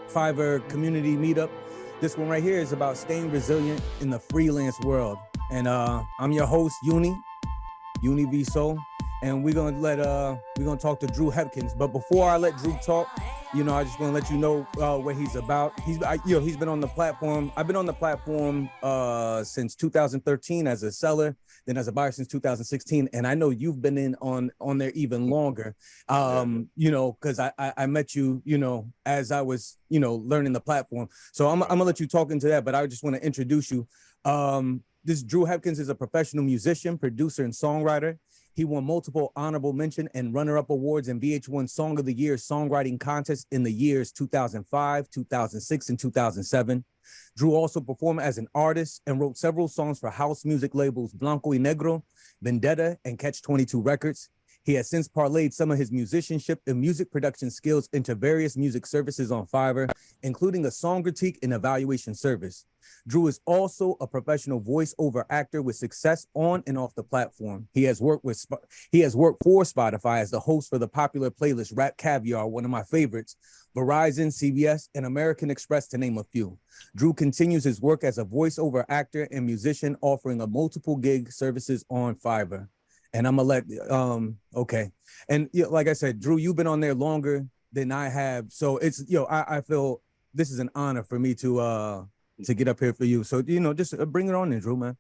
Fiverr community meetup. This one right here is about staying resilient in the freelance world. And I'm your host, Uni Viso, and we're gonna talk to Dru Hepkins. But before I let Dru talk, I just want to let you know what he's about. He's been on the platform. I've been on the platform since 2013 as a seller, then as a buyer since 2016, and I know you've been on there even longer. Because I met you, as I was, learning the platform. So I'm gonna let you talk into that, but I just want to introduce you. This Dru Hepkins is a professional musician, producer, and songwriter. He won multiple honorable mention and runner-up awards in VH1 Song of the Year songwriting contest in the years 2005, 2006, and 2007. Dru also performed as an artist and wrote several songs for house music labels Blanco y Negro, Vendetta, and Catch 22 Records. He has since parlayed some of his musicianship and music production skills into various music services on Fiverr, including a song critique and evaluation service. Dru is also a professional voiceover actor with success on and off the platform. He has worked for Spotify as the host for the popular playlist Rap Caviar, one of my favorites, Verizon, CBS, and American Express, to name a few. Dru continues his work as a voiceover actor and musician, offering a multiple gig services on Fiverr. And I'm gonna let okay. And like I said, Dru, you've been on there longer than I have, so it's I feel this is an honor for me to get up here for you. So just bring it on in, Dru, man.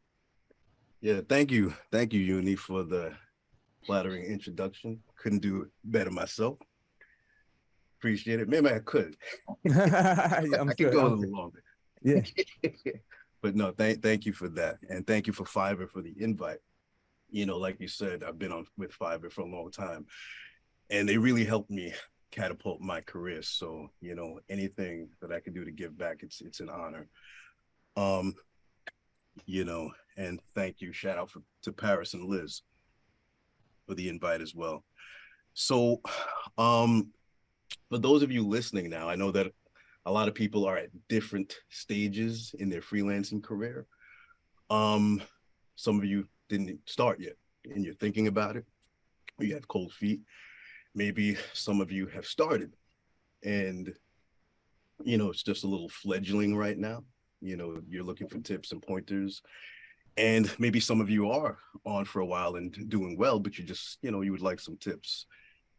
Yeah, thank you, Uni, for the flattering introduction. Couldn't do it better myself. Appreciate it. Maybe I could. I could go a little longer. Yeah. But no, thank you for that, and thank you for Fiverr for the invite. Like you said, I've been on with Fiverr for a long time, and they really helped me catapult my career. So, anything that I can do to give back, it's an honor. And thank you. Shout out to Paris and Liz for the invite as well. So, for those of you listening now, I know that a lot of people are at different stages in their freelancing career. Some of you didn't start yet and you're thinking about it, or you have cold feet. Maybe some of you have started and it's just a little fledgling right now. You're looking for tips and pointers, and maybe some of you are on for a while and doing well, but you just you would like some tips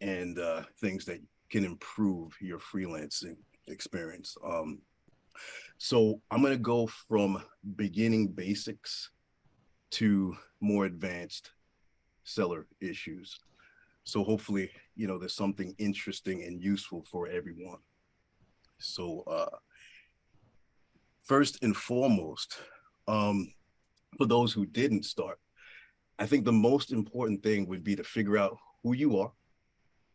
and things that can improve your freelancing experience. So I'm going to go from beginning basics to more advanced seller issues. So hopefully, there's something interesting and useful for everyone. So first and foremost, for those who didn't start, I think the most important thing would be to figure out who you are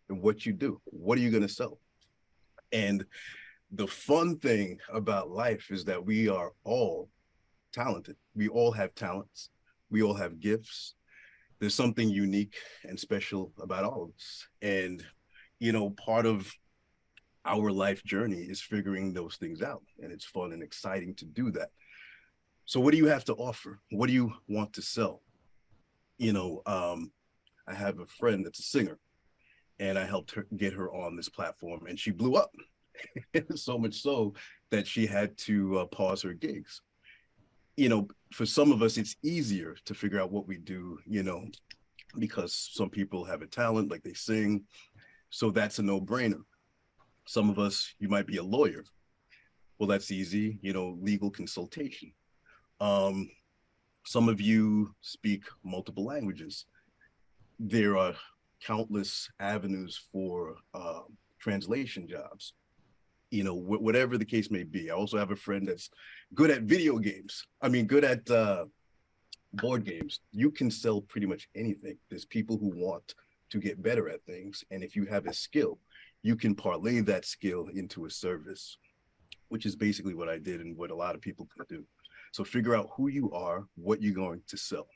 and what you do. What are you going to sell? And the fun thing about life is that we are all talented. We all have talents. We all have gifts. There's something unique and special about all of us. And, part of our life journey is figuring those things out. And it's fun and exciting to do that. So what do you have to offer? What do you want to sell? I have a friend that's a singer, and I helped her get her on this platform, and she blew up. So much so that she had to pause her gigs. For some of us, it's easier to figure out what we do, because some people have a talent, like they sing. So that's a no-brainer. Some of us, you might be a lawyer. Well, that's easy, legal consultation. Some of you speak multiple languages. There are countless avenues for translation jobs. Whatever the case may be. I also have a friend that's good at video games. Good at board games. You can sell pretty much anything. There's people who want to get better at things. And if you have a skill, you can parlay that skill into a service, which is basically what I did and what a lot of people can do. So figure out who you are, what you're going to sell.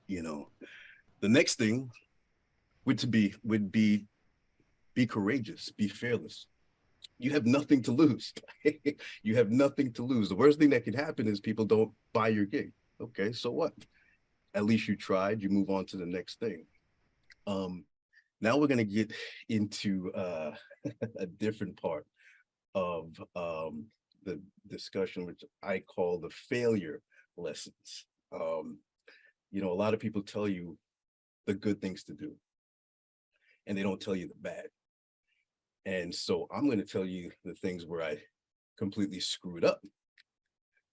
The next thing would be courageous, be fearless. You have nothing to lose. You have nothing to lose. The worst thing that could happen is people don't buy your gig. Okay, so what? At least you tried. You move on to the next thing. Now we're going to get into a different part of the discussion, which I call the failure lessons. You know, a lot of people tell you the good things to do, and they don't tell you the bad. And so I'm going to tell you the things where I completely screwed up.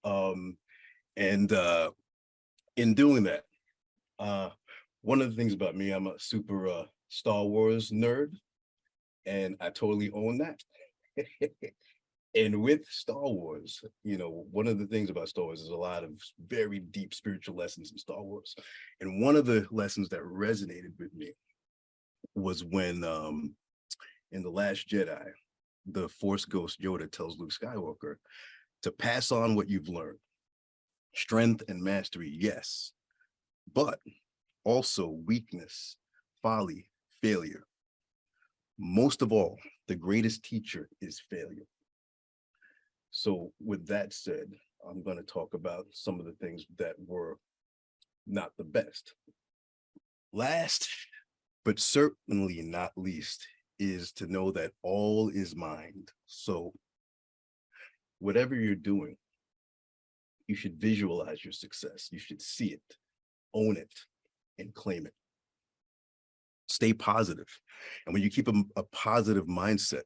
And in doing that, one of the things about me, I'm a super Star Wars nerd, and I totally own that. And with Star Wars, you know, one of the things about Star Wars is a lot of very deep spiritual lessons in Star Wars. And one of the lessons that resonated with me was when in The Last Jedi, the Force Ghost Yoda tells Luke Skywalker to pass on what you've learned. Strength and mastery, yes, but also weakness, folly, failure. Most of all, the greatest teacher is failure. So with that said, I'm going to talk about some of the things that were not the best. Last, but certainly not least, is to know that all is mind. So whatever you're doing, you should visualize your success. You should see it, own it, and claim it. Stay positive. And when you keep a positive mindset,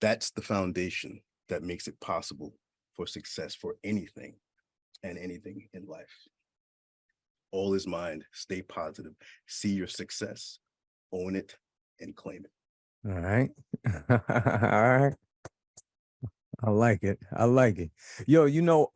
that's the foundation that makes it possible for success for anything and anything in life. All is mind, stay positive, see your success, own it, and claim it. All right. All right. I like it. I like it. Yo, you know,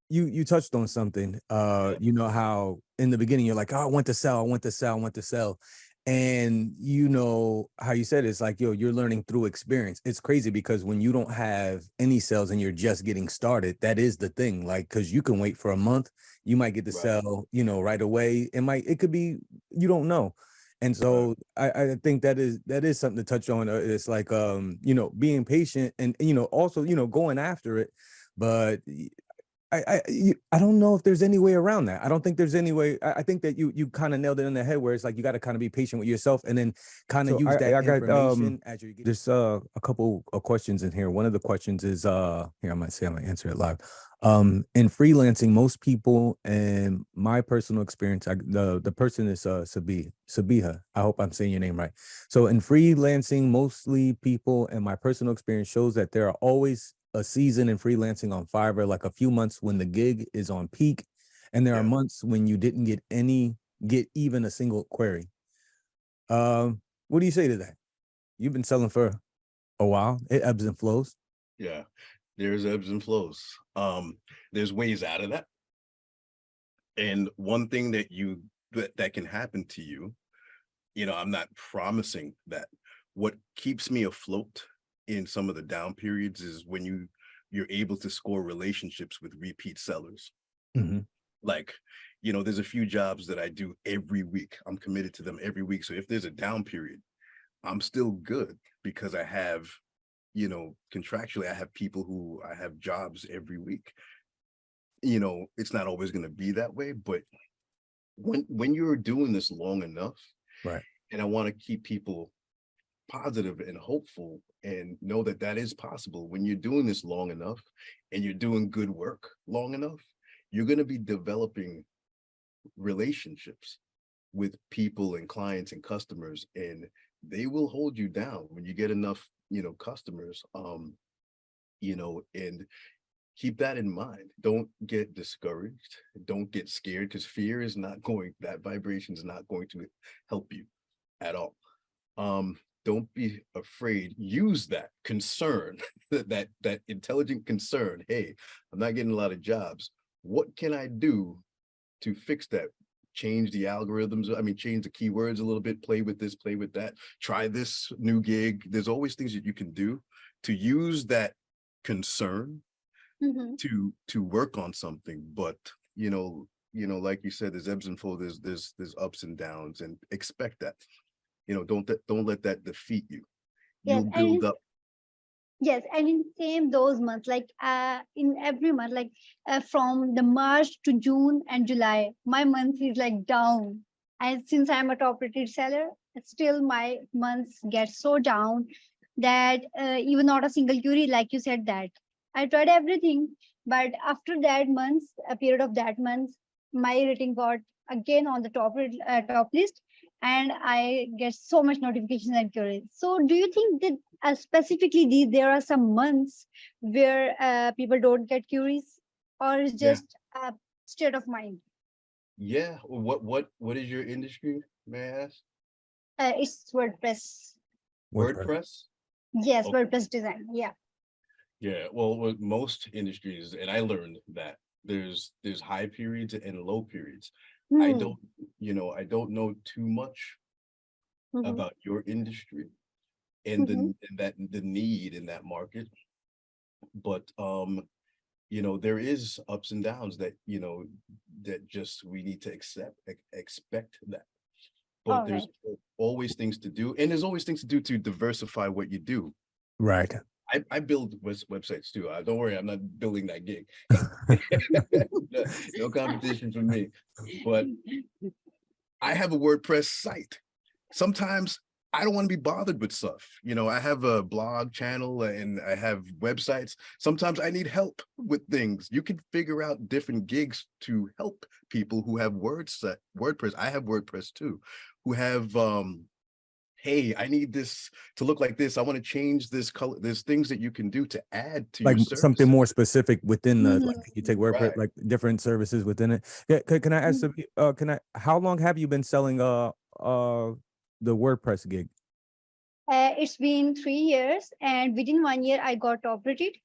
you touched on something. You know how in the beginning you're like, oh, I want to sell, I want to sell, I want to sell. And you know how you said it's like, yo, you're learning through experience. It's crazy because when you don't have any sales and you're just getting started, that is the thing. Like, because you can wait for a month, you might get to sell, you know, right away. It could be, you don't know. And so I think that is something to touch on. It's like, you know, being patient and, you know, also, you know, going after it. But I don't know if there's any way around that. I don't think there's any way. I think that you kind of nailed it in the head where it's like you got to kind of be patient with yourself and then kind of use that information as you get. There's a couple of questions in here. One of the questions is here, I might say I'm gonna answer it live. In freelancing, most people, and my personal experience, the person is Sabiha. I hope I'm saying your name right. So in freelancing, mostly people, and my personal experience shows that there are always a season in freelancing on Fiverr, like a few months when the gig is on peak, and there are months when you didn't get even a single query. What do you say to that? You've been selling for a while. It ebbs and flows. Yeah, there's ebbs and flows. There's ways out of that. And one thing that can happen to you, you know, I'm not promising that. What keeps me afloat in some of the down periods is when you're able to score relationships with repeat sellers. Like, you know, there's a few jobs that I do every week. I'm committed to them every week. So if there's a down period, I'm still good because I have, you know, contractually, I have people who I have jobs every week. You know, it's not always going to be that way, but when you're doing this long enough, right? And I want to keep people positive and hopeful and know that that is possible. When you're doing this long enough and you're doing good work long enough, you're going to be developing relationships with people and clients and customers, and they will hold you down when you get enough, you know, customers, you know, and keep that in mind. Don't get discouraged. Don't get scared, because fear is not going, that vibration is not going to help you at all. Don't be afraid. Use that concern, that intelligent concern. Hey, I'm not getting a lot of jobs. What can I do to fix that? Change the algorithms. I mean, change the keywords a little bit, play with this, play with that, try this new gig. There's always things that you can do to use that concern to work on something. But you know, like you said, there's ebbs and flows, there's ups and downs, and expect that. You know, don't let that defeat you. You'll build up. Yes, and in same those months, like in every month, like from the March to June and July, my month is like down. And since I'm a top rated seller, still my months get so down. that even not a single query, like you said that. I tried everything, but after that month, a period of that month, my rating got again on the top list, and I get so much notifications and queries. So, do you think that specifically there are some months where people don't get queries, or it's Yeah. just a state of mind? Yeah. What is your industry, may I ask? It's WordPress. WordPress? Yes, Okay. WordPress design. Yeah. Yeah. Well, with most industries, and I learned that there's high periods and low periods. I Hmm. don't, I don't know too much Mhm. about your industry and Mhm. the need in that market. But there is ups and downs that, that just we need to expect that. But All there's right. always things to do, and there's always things to do to diversify what you do. Right. I build websites too. Don't worry, I'm not building that gig. No competition for me. But I have a WordPress site. Sometimes I don't want to be bothered with stuff. I have a blog channel and I have websites. Sometimes I need help with things. You can figure out different gigs to help people who have WordPress. I have WordPress too, who have hey, I need this to look like this. I want to change this color. There's things that you can do to add to Like your something services. more specific within the, like Mhm. you take WordPress, Right. like different services within it. Yeah. Can I ask, how long have you been selling the WordPress gig? It's been 3 years, and within 1 year, I got top rated.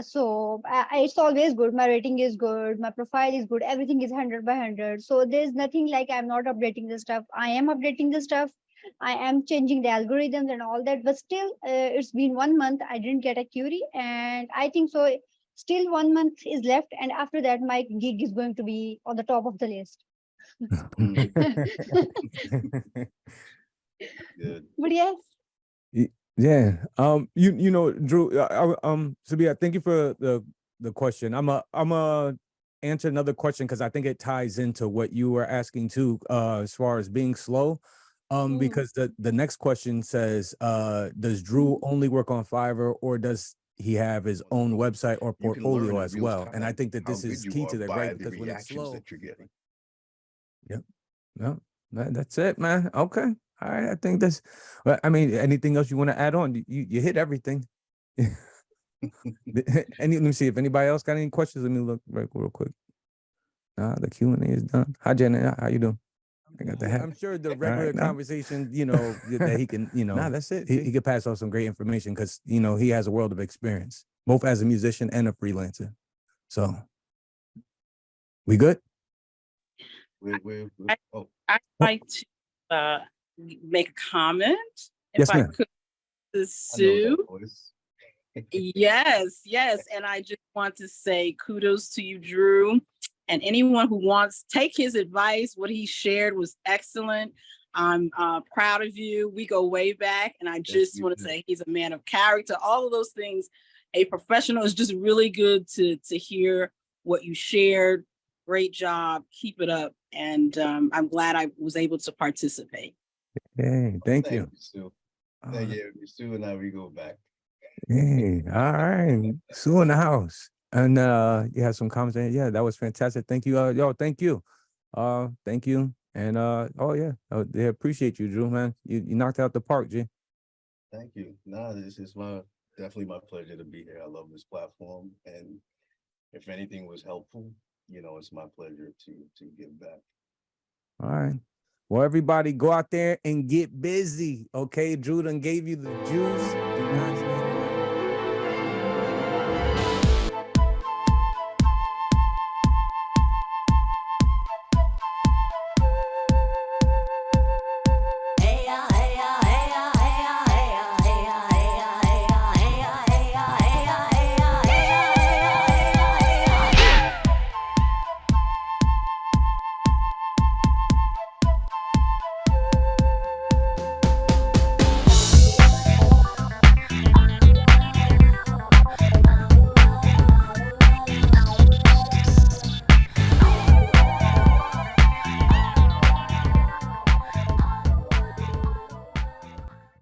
So it's always good. My rating is good. My profile is good. Everything is 100/100. So there's nothing like I'm not updating the stuff. I am updating the stuff. I am changing the algorithms and all that. But still, it's been 1 month. I didn't get a query, and I think so. Still 1 month is left, and after that, my gig is going to be on the top of the list. Mm, good. But yes. Yeah. Dru, Sabia, thank you for the question. I'm a answer another question because I think it ties into what you were asking too, as far as being slow. Mhm. Because the next question says, does Dru only work on Fiverr, or does he have his own website or You can learn portfolio in as real well? And I time think that how this good is you key are to that, right? by the Because when it's reactions slow, that you're getting. yep, no, that's it, man. Okay. All right. I think that's, well, I mean, anything else you want to add on? You hit everything. Let me see if anybody else got any questions. Let me look real quick. The Q&A is done. Hi, Janet. How you doing? I got the hat. I'm sure the regular conversation, that he can, that's it. He could pass on some great information because, he has a world of experience, both as a musician and a freelancer. So we good? Oh, I'd like to make a comment, if Yes, I ma'am. could, to I know Sue. that voice. Yes. And I just want to say kudos to you, Dru. And anyone who wants, take his advice. What he shared was excellent. I'm proud of you. We go way back. And I just want to say he's a man of character, all of those things. A professional. Is just really good to hear what you shared. Great job. Keep it up. And I'm glad I was able to participate. Hey, thank you. Sue. Thank you. Sue and I, we go back. Hey, all right. Sue in the house. And you had some comments. Yeah, that was fantastic. Thank you. Yo, thank you. Thank you. And they appreciate you, Dru, man. You knocked out the park, G. Thank you. No, this is definitely my pleasure to be here. I love this platform. And if anything was helpful, it's my pleasure to give back. All right. Well, everybody go out there and get busy. Okay. Dru done gave you the juice. Do not